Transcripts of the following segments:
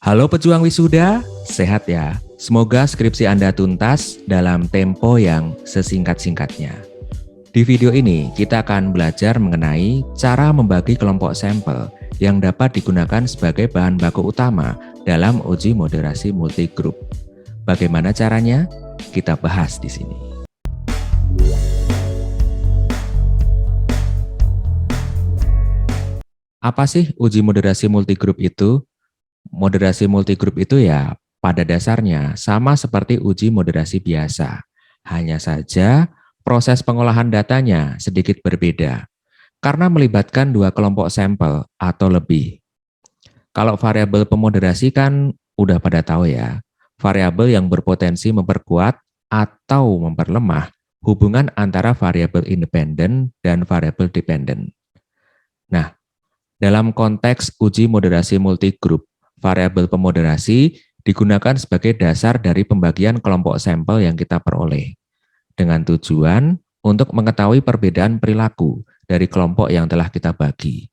Halo pejuang wisuda, sehat ya? Semoga skripsi Anda tuntas dalam tempo yang sesingkat-singkatnya. Di video ini, kita akan belajar mengenai cara membagi kelompok sampel yang dapat digunakan sebagai bahan baku utama dalam uji moderasi multigroup. Bagaimana caranya? Kita bahas di sini. Apa sih uji moderasi multigroup itu? Moderasi multigroup itu ya pada dasarnya sama seperti uji moderasi biasa. Hanya saja proses pengolahan datanya sedikit berbeda karena melibatkan dua kelompok sampel atau lebih. Kalau variabel pemoderasi kan udah pada tahu ya, variabel yang berpotensi memperkuat atau memperlemah hubungan antara variabel independen dan variabel dependen. Nah, dalam konteks uji moderasi multigroup, variabel pemoderasi digunakan sebagai dasar dari pembagian kelompok sampel yang kita peroleh, dengan tujuan untuk mengetahui perbedaan perilaku dari kelompok yang telah kita bagi.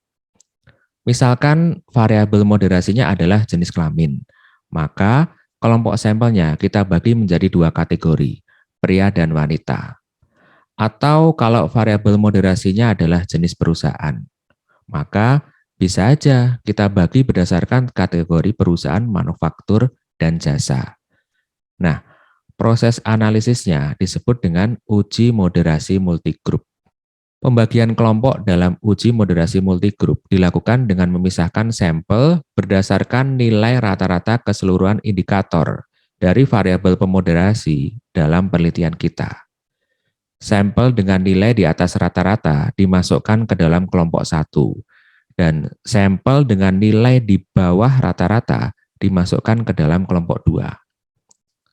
Misalkan variabel moderasinya adalah jenis kelamin, maka kelompok sampelnya kita bagi menjadi dua kategori, pria dan wanita. Atau kalau variabel moderasinya adalah jenis perusahaan, maka bisa aja kita bagi berdasarkan kategori perusahaan manufaktur dan jasa. Nah, proses analisisnya disebut dengan uji moderasi multigroup. Pembagian kelompok dalam uji moderasi multigroup dilakukan dengan memisahkan sampel berdasarkan nilai rata-rata keseluruhan indikator dari variabel pemoderasi dalam penelitian kita. Sampel dengan nilai di atas rata-rata dimasukkan ke dalam kelompok 1, dan sampel dengan nilai di bawah rata-rata dimasukkan ke dalam kelompok 2.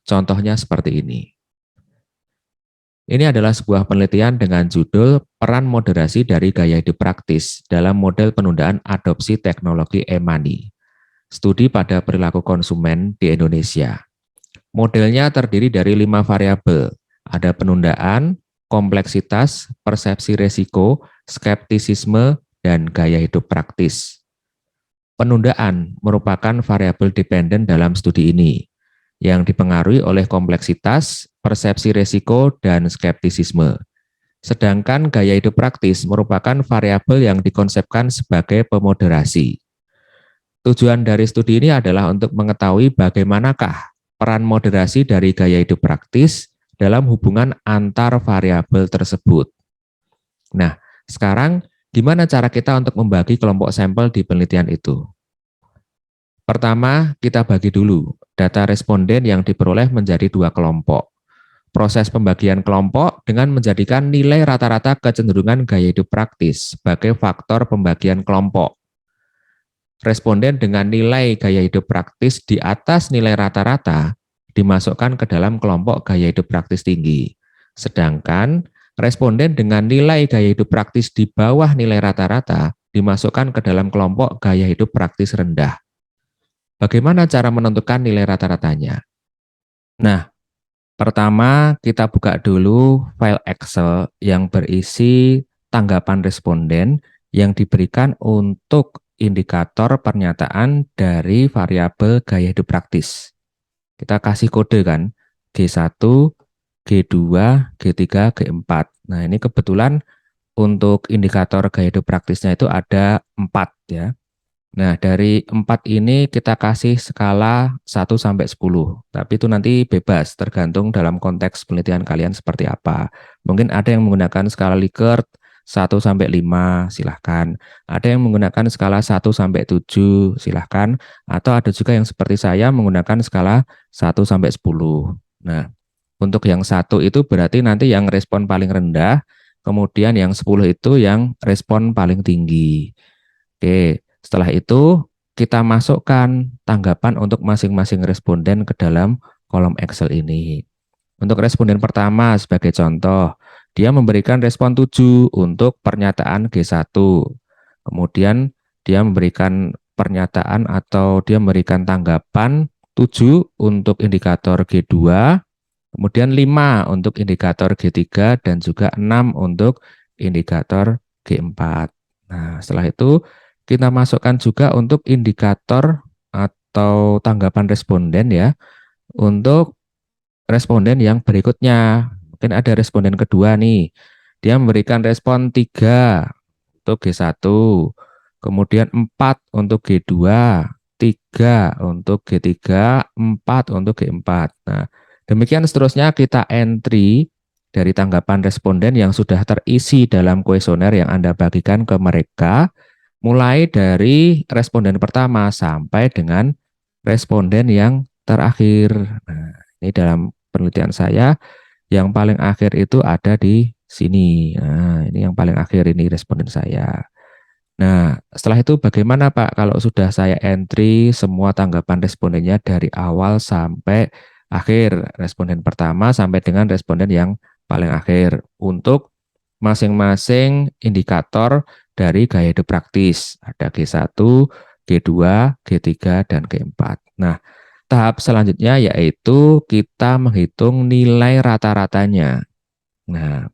Contohnya seperti ini. Ini adalah sebuah penelitian dengan judul Peran Moderasi dari Gaya Hidup Praktis dalam Model Penundaan Adopsi Teknologi e-money. Studi pada perilaku konsumen di Indonesia. Modelnya terdiri dari 5 variabel. Ada penundaan, kompleksitas, persepsi resiko, skeptisisme, dan gaya hidup praktis. Penundaan merupakan variabel dependen dalam studi ini, yang dipengaruhi oleh kompleksitas, persepsi resiko, dan skeptisisme. Sedangkan gaya hidup praktis merupakan variabel yang dikonsepkan sebagai pemoderasi. Tujuan dari studi ini adalah untuk mengetahui bagaimanakah peran moderasi dari gaya hidup praktis dalam hubungan antar variabel tersebut. Nah, sekarang gimana cara kita untuk membagi kelompok sampel di penelitian itu? Pertama, kita bagi dulu data responden yang diperoleh menjadi dua kelompok. Proses pembagian kelompok dengan menjadikan nilai rata-rata kecenderungan gaya hidup praktis sebagai faktor pembagian kelompok. Responden dengan nilai gaya hidup praktis di atas nilai rata-rata dimasukkan ke dalam kelompok gaya hidup praktis tinggi. Sedangkan responden dengan nilai gaya hidup praktis di bawah nilai rata-rata dimasukkan ke dalam kelompok gaya hidup praktis rendah. Bagaimana cara menentukan nilai rata-ratanya? Nah, pertama kita buka dulu file Excel yang berisi tanggapan responden yang diberikan untuk indikator pernyataan dari variabel gaya hidup praktis. Kita kasih kode kan, G1, G2, G3, G4. Nah, ini kebetulan untuk indikator gaya hidup praktisnya itu ada 4 ya. Nah, dari 4 ini kita kasih skala 1 sampai 10. Tapi itu nanti bebas, tergantung dalam konteks penelitian kalian seperti apa. Mungkin ada yang menggunakan skala Likert 1 sampai 5, silahkan. Ada yang menggunakan skala 1 sampai 7, silahkan. Atau ada juga yang seperti saya menggunakan skala 1 sampai 10. Nah, untuk yang 1 itu berarti nanti yang respon paling rendah, kemudian yang 10 itu yang respon paling tinggi. Oke. Setelah itu, kita masukkan tanggapan untuk masing-masing responden ke dalam kolom Excel ini. Untuk responden pertama, sebagai contoh, dia memberikan respon 7 untuk pernyataan G1. Kemudian, dia memberikan pernyataan atau dia memberikan tanggapan 7 untuk indikator G2, kemudian 5 untuk indikator G3, dan juga 6 untuk indikator G4. Nah, setelah itu, kita masukkan juga untuk indikator atau tanggapan responden ya untuk responden yang berikutnya. Mungkin ada responden kedua nih. Dia memberikan respon 3 untuk G1, kemudian 4 untuk G2, 3 untuk G3, 4 untuk G4. Nah, demikian seterusnya kita entry dari tanggapan responden yang sudah terisi dalam kuesioner yang Anda bagikan ke mereka, mulai dari responden pertama sampai dengan responden yang terakhir. Nah, ini dalam penelitian saya yang paling akhir itu ada di sini. Nah, ini yang paling akhir ini responden saya. Nah, setelah itu bagaimana Pak kalau sudah saya entry semua tanggapan respondennya dari awal sampai akhir, responden pertama sampai dengan responden yang paling akhir untuk masing-masing indikator dari gaya hidup praktis. Ada G1, G2, G3, dan G4. Nah, tahap selanjutnya yaitu kita menghitung nilai rata-ratanya. Nah,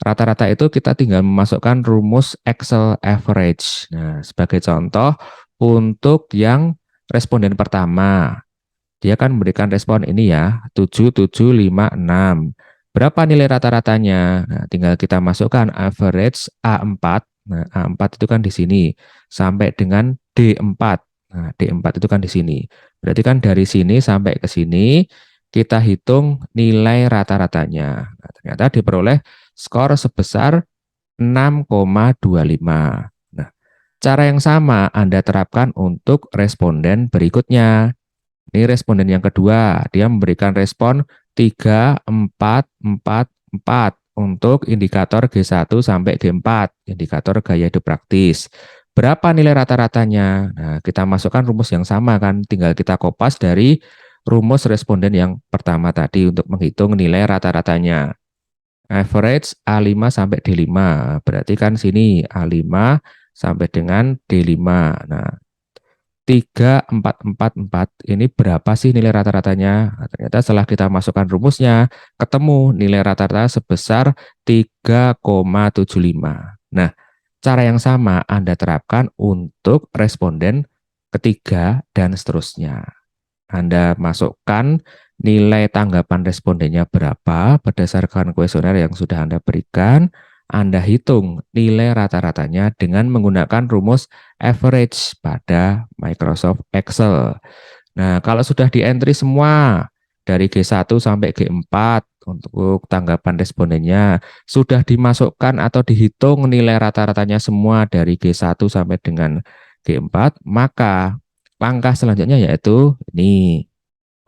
rata-rata itu kita tinggal memasukkan rumus Excel average. Nah, sebagai contoh untuk yang responden pertama, dia kan memberikan respon ini ya, 7756. Berapa nilai rata-ratanya? Nah, tinggal kita masukkan average A4. Nah, A4 itu kan di sini sampai dengan D4. Nah, D4 itu kan di sini. Berarti kan dari sini sampai ke sini kita hitung nilai rata-ratanya. Nah, ternyata diperoleh skor sebesar 6,25. Nah, cara yang sama Anda terapkan untuk responden berikutnya. Ini responden yang kedua, dia memberikan respon 3, 4, 4, 4 untuk indikator G1 sampai G4, indikator gaya hidup praktis. Berapa nilai rata-ratanya? Nah, kita masukkan rumus yang sama kan, tinggal kita kopas dari rumus responden yang pertama tadi untuk menghitung nilai rata-ratanya. Average A5 sampai D5, berarti kan sini A5 sampai dengan D5. Nah, 3, 4, 4, 4 ini berapa sih nilai rata-ratanya? Nah, ternyata setelah kita masukkan rumusnya, ketemu nilai rata-rata sebesar 3,75. Nah, cara yang sama Anda terapkan untuk responden ketiga dan seterusnya. Anda masukkan nilai tanggapan respondennya berapa berdasarkan kuesioner yang sudah Anda berikan. Anda hitung nilai rata-ratanya dengan menggunakan rumus average pada Microsoft Excel. Nah, kalau sudah di-entry semua dari G1 sampai G4 untuk tanggapan respondennya, sudah dimasukkan atau dihitung nilai rata-ratanya semua dari G1 sampai dengan G4, maka langkah selanjutnya yaitu ini.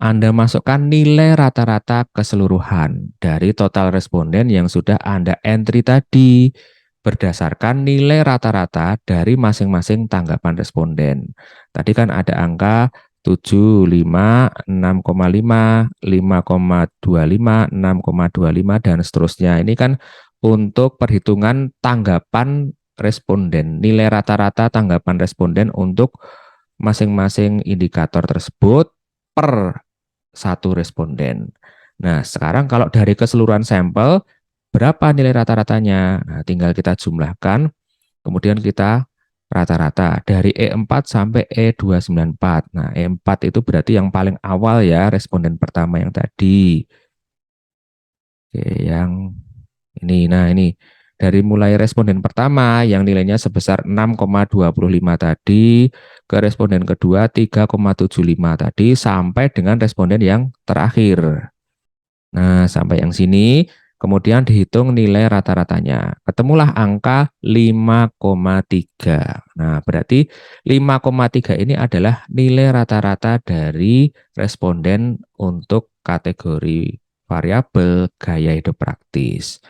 Anda masukkan nilai rata-rata keseluruhan dari total responden yang sudah Anda entry tadi berdasarkan nilai rata-rata dari masing-masing tanggapan responden. Tadi kan ada angka 7, 5, 6,5, 5,25, 6,25, dan seterusnya. Ini kan untuk perhitungan tanggapan responden, nilai rata-rata tanggapan responden untuk masing-masing indikator tersebut per satu responden. Nah, sekarang kalau dari keseluruhan sampel, berapa nilai rata-ratanya? Nah, tinggal kita jumlahkan, kemudian kita rata-rata dari E4 sampai E294. Nah, E4 itu berarti yang paling awal ya, responden pertama yang tadi. Oke, yang ini. Nah, ini dari mulai responden pertama yang nilainya sebesar 6,25 tadi, ke responden kedua 3,75 tadi, sampai dengan responden yang terakhir. Nah, sampai yang sini, kemudian dihitung nilai rata-ratanya. Ketemulah angka 5,3. Nah, berarti 5,3 ini adalah nilai rata-rata dari responden untuk kategori variabel gaya hidup praktis.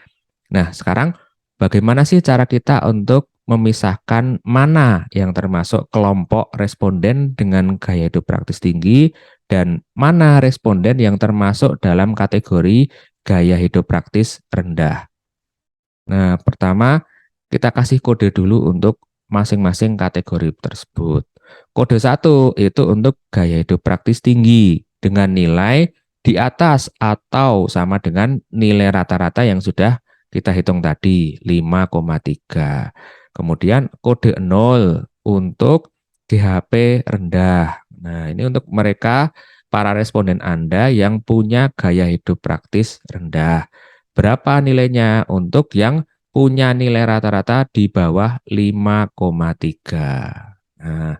Nah, sekarang bagaimana sih cara kita untuk memisahkan mana yang termasuk kelompok responden dengan gaya hidup praktis tinggi dan mana responden yang termasuk dalam kategori gaya hidup praktis rendah. Nah, pertama kita kasih kode dulu untuk masing-masing kategori tersebut. Kode 1 itu untuk gaya hidup praktis tinggi dengan nilai di atas atau sama dengan nilai rata-rata yang sudah kita hitung tadi, 5,3. Kemudian kode 0 untuk GHP rendah. Nah, ini untuk mereka, para responden Anda yang punya gaya hidup praktis rendah. Berapa nilainya untuk yang punya nilai rata-rata di bawah 5,3? Nah,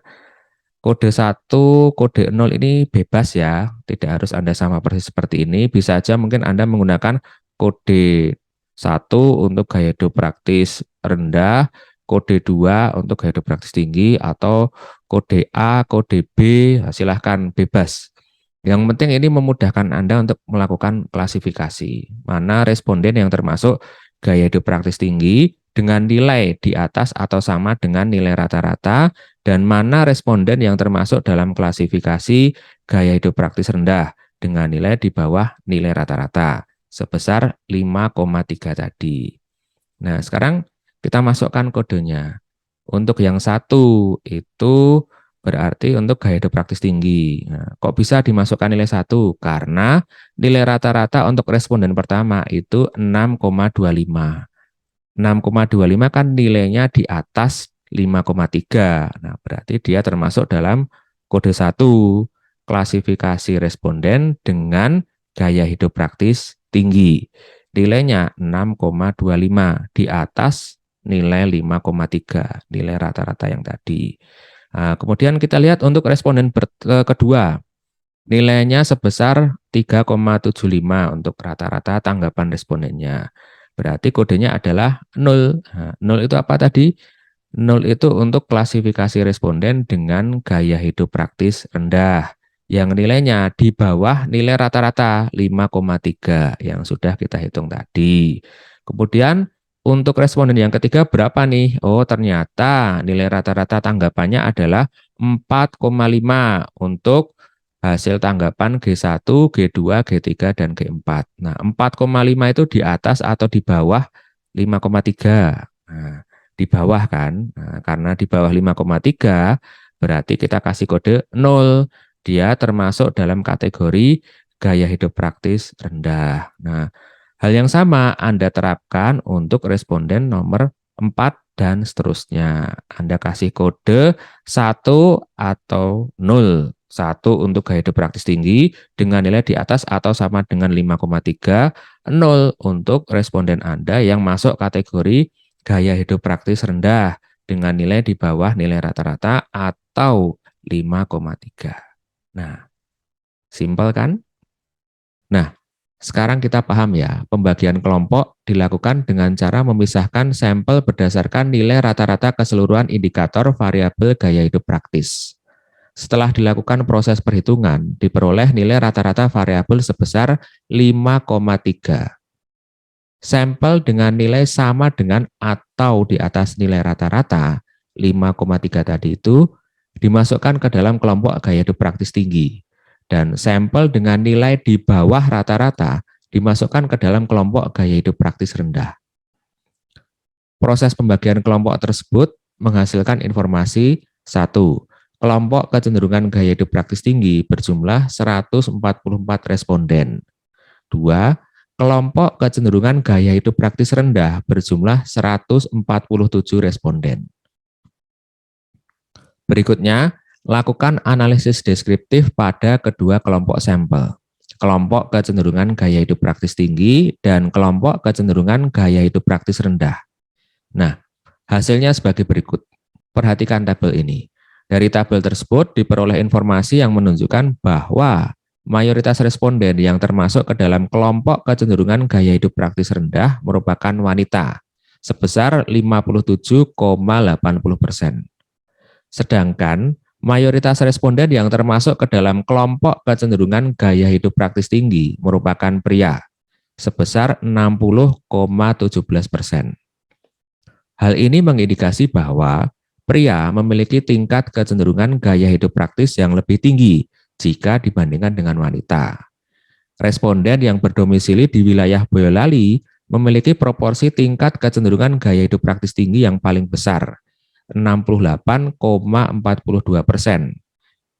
kode 1, kode 0 ini bebas ya, tidak harus Anda sama persis seperti ini. Bisa aja mungkin Anda menggunakan kode 1 untuk gaya hidup praktis rendah, kode 2 untuk gaya hidup praktis tinggi, atau kode A, kode B, silahkan bebas. Yang penting ini memudahkan Anda untuk melakukan klasifikasi. Mana responden yang termasuk gaya hidup praktis tinggi dengan nilai di atas atau sama dengan nilai rata-rata, dan mana responden yang termasuk dalam klasifikasi gaya hidup praktis rendah dengan nilai di bawah nilai rata-rata sebesar 5,3 tadi. Nah, sekarang kita masukkan kodenya. Untuk yang satu itu berarti untuk gaya hidup praktis tinggi. Nah, kok bisa dimasukkan nilai 1? Karena nilai rata-rata untuk responden pertama itu 6,25. 6,25 kan nilainya di atas 5,3. Nah, berarti dia termasuk dalam kode 1, klasifikasi responden dengan gaya hidup praktis tinggi. Nilainya 6,25 di atas nilai 5,3, nilai rata-rata yang tadi. Nah, kemudian kita lihat untuk responden kedua, nilainya sebesar 3,75 untuk rata-rata tanggapan respondennya. Berarti kodenya adalah 0. Nah, 0 itu apa tadi? 0 itu untuk klasifikasi responden dengan gaya hidup praktis rendah, yang nilainya di bawah nilai rata-rata 5,3 yang sudah kita hitung tadi. Kemudian untuk responden yang ketiga berapa nih? Oh, ternyata nilai rata-rata tanggapannya adalah 4,5 untuk hasil tanggapan G1, G2, G3, dan G4. Nah, 4,5 itu di atas atau di bawah 5,3. Nah, di bawah kan? Nah, karena di bawah 5,3 berarti kita kasih kode 0. Dia termasuk dalam kategori gaya hidup praktis rendah. Nah, hal yang sama Anda terapkan untuk responden nomor 4 dan seterusnya. Anda kasih kode 1 atau 0. 1 untuk gaya hidup praktis tinggi dengan nilai di atas atau sama dengan 5,3, 0 untuk responden Anda yang masuk kategori gaya hidup praktis rendah dengan nilai di bawah nilai rata-rata atau 5,3. Nah, simpel kan? Nah, sekarang kita paham ya, pembagian kelompok dilakukan dengan cara memisahkan sampel berdasarkan nilai rata-rata keseluruhan indikator variabel gaya hidup praktis. Setelah dilakukan proses perhitungan, diperoleh nilai rata-rata variabel sebesar 5,3. Sampel dengan nilai sama dengan atau di atas nilai rata-rata 5,3 tadi itu dimasukkan ke dalam kelompok gaya hidup praktis tinggi. Dan sampel dengan nilai di bawah rata-rata dimasukkan ke dalam kelompok gaya hidup praktis rendah. Proses pembagian kelompok tersebut menghasilkan informasi 1. Kelompok kecenderungan gaya hidup praktis tinggi berjumlah 144 responden. 2. Kelompok kecenderungan gaya hidup praktis rendah berjumlah 147 responden. Berikutnya, lakukan analisis deskriptif pada kedua kelompok sampel. Kelompok kecenderungan gaya hidup praktis tinggi dan kelompok kecenderungan gaya hidup praktis rendah. Nah, hasilnya sebagai berikut. Perhatikan tabel ini. Dari tabel tersebut diperoleh informasi yang menunjukkan bahwa mayoritas responden yang termasuk ke dalam kelompok kecenderungan gaya hidup praktis rendah merupakan wanita, sebesar 57,80%. Sedangkan mayoritas responden yang termasuk ke dalam kelompok kecenderungan gaya hidup praktis tinggi merupakan pria, sebesar 60,17%. Hal ini mengindikasi bahwa pria memiliki tingkat kecenderungan gaya hidup praktis yang lebih tinggi jika dibandingkan dengan wanita. Responden yang berdomisili di wilayah Boyolali memiliki proporsi tingkat kecenderungan gaya hidup praktis tinggi yang paling besar, 68,42%.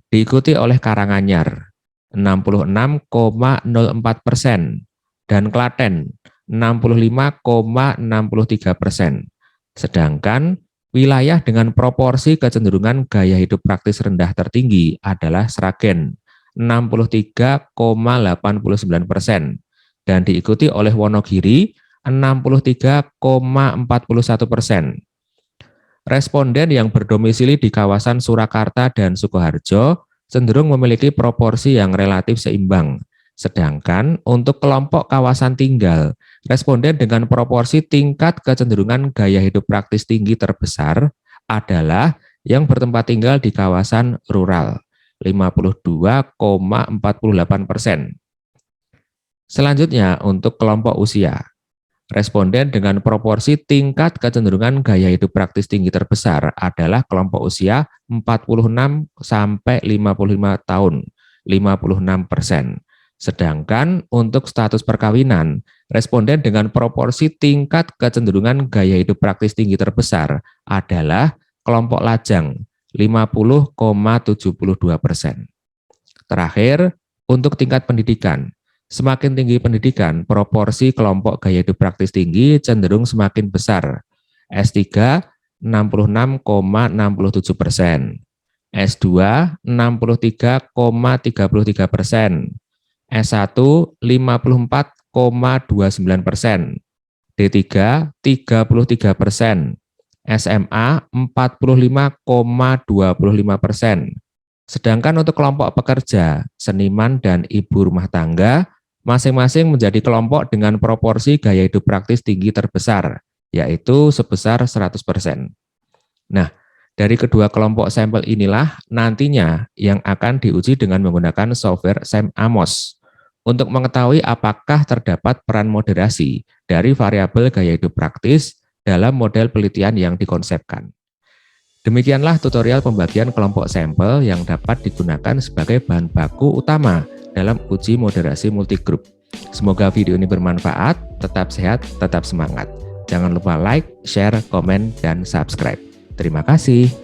Diikuti oleh Karanganyar, 66,04%, dan Klaten, 65,63%. Sedangkan Wilayah dengan proporsi kecenderungan gaya hidup praktis rendah tertinggi adalah Sragen, 63,89%, dan diikuti oleh Wonogiri, 63,41%. Responden yang berdomisili di kawasan Surakarta dan Sukoharjo cenderung memiliki proporsi yang relatif seimbang. Sedangkan untuk kelompok kawasan tinggal, responden dengan proporsi tingkat kecenderungan gaya hidup praktis tinggi terbesar adalah yang bertempat tinggal di kawasan rural, 52,48%. Selanjutnya untuk kelompok usia. Responden dengan proporsi tingkat kecenderungan gaya hidup praktis tinggi terbesar adalah kelompok usia 46 sampai 55 tahun, 56%. Sedangkan untuk status perkawinan, responden dengan proporsi tingkat kecenderungan gaya hidup praktis tinggi terbesar adalah kelompok lajang, 50,72%. Terakhir, untuk tingkat pendidikan. Semakin tinggi pendidikan, proporsi kelompok gaya hidup praktis tinggi cenderung semakin besar. S3 66,67%, S2 63,33%, S1 54,29%, D3 33%, SMA 45,25%. Sedangkan untuk kelompok pekerja, seniman, dan ibu rumah tangga masing-masing menjadi kelompok dengan proporsi gaya hidup praktis tinggi terbesar, yaitu sebesar 100%. Nah, dari kedua kelompok sampel inilah nantinya yang akan diuji dengan menggunakan software SEM-Amos untuk mengetahui apakah terdapat peran moderasi dari variabel gaya hidup praktis dalam model penelitian yang dikonsepkan. Demikianlah tutorial pembagian kelompok sampel yang dapat digunakan sebagai bahan baku utama dalam uji moderasi multigroup. Semoga video ini bermanfaat, tetap sehat, tetap semangat. Jangan lupa like, share, komen, dan subscribe. Terima kasih.